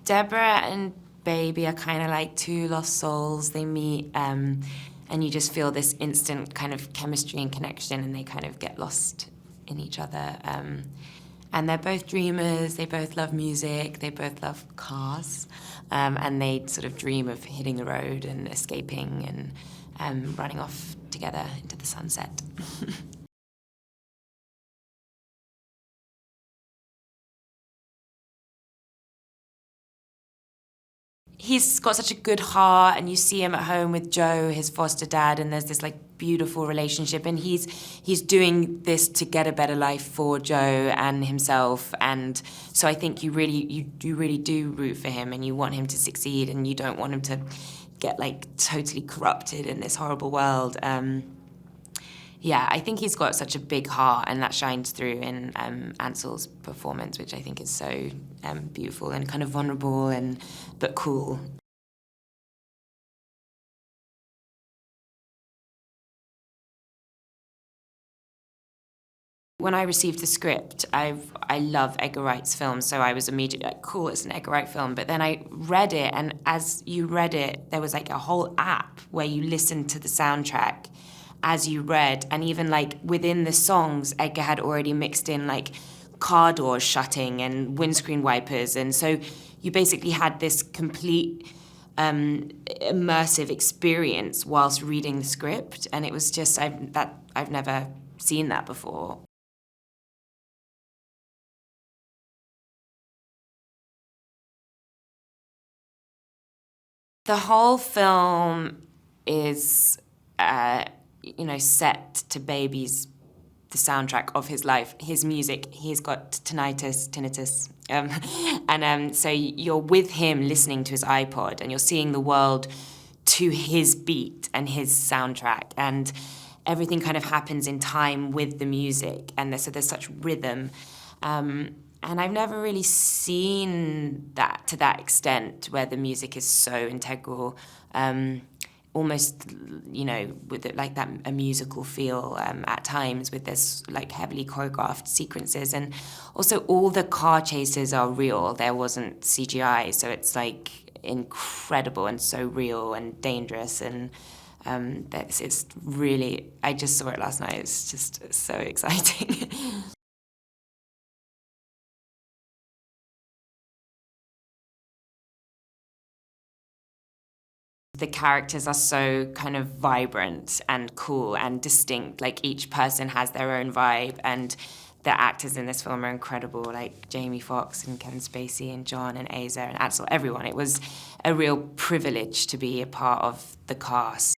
Debora and Baby are kind of like two lost souls. They meet, and you just feel this instant kind of chemistry and connection, and they kind of get lost in each other. And they're both dreamers. They both love music. They both love cars, and they sort of dream of hitting the road and escaping and running off together into the sunset. He's got such a good heart, and you see him at home with Joe, his foster dad, and there's this like beautiful relationship, and he's doing this to get a better life for Joe and himself, and so I think you really do root for him, and you want him to succeed, and you don't want him to get like totally corrupted in this horrible world. Yeah, I think he's got such a big heart, and that shines through in Ansel's performance, which I think is so beautiful and kind of vulnerable but cool. When I received the script, I love Edgar Wright's films, so I was immediately like, cool, it's an Edgar Wright film. But then I read it, and as you read it, there was like a whole app where you listened to the soundtrack as you read, and even like within the songs, Edgar had already mixed in like car doors shutting and windscreen wipers, and so you basically had this complete immersive experience whilst reading the script, and it was just I've never seen that before. The whole film is, set to Baby's, the soundtrack of his life, his music. He's got tinnitus, and so you're with him listening to his iPod, and you're seeing the world to his beat and his soundtrack, and everything kind of happens in time with the music, and there's such rhythm. And I've never really seen that to that extent, where the music is so integral, almost, with it, like that a musical feel at times, with this like heavily choreographed sequences, and also all the car chases are real. There wasn't CGI, so it's like incredible and so real and dangerous, and it's really. I just saw it last night. It's just so exciting. The characters are so kind of vibrant and cool and distinct. Like each person has their own vibe, and the actors in this film are incredible, like Jamie Foxx and Kevin Spacey and John and Asa and Ansel, everyone. It was a real privilege to be a part of the cast.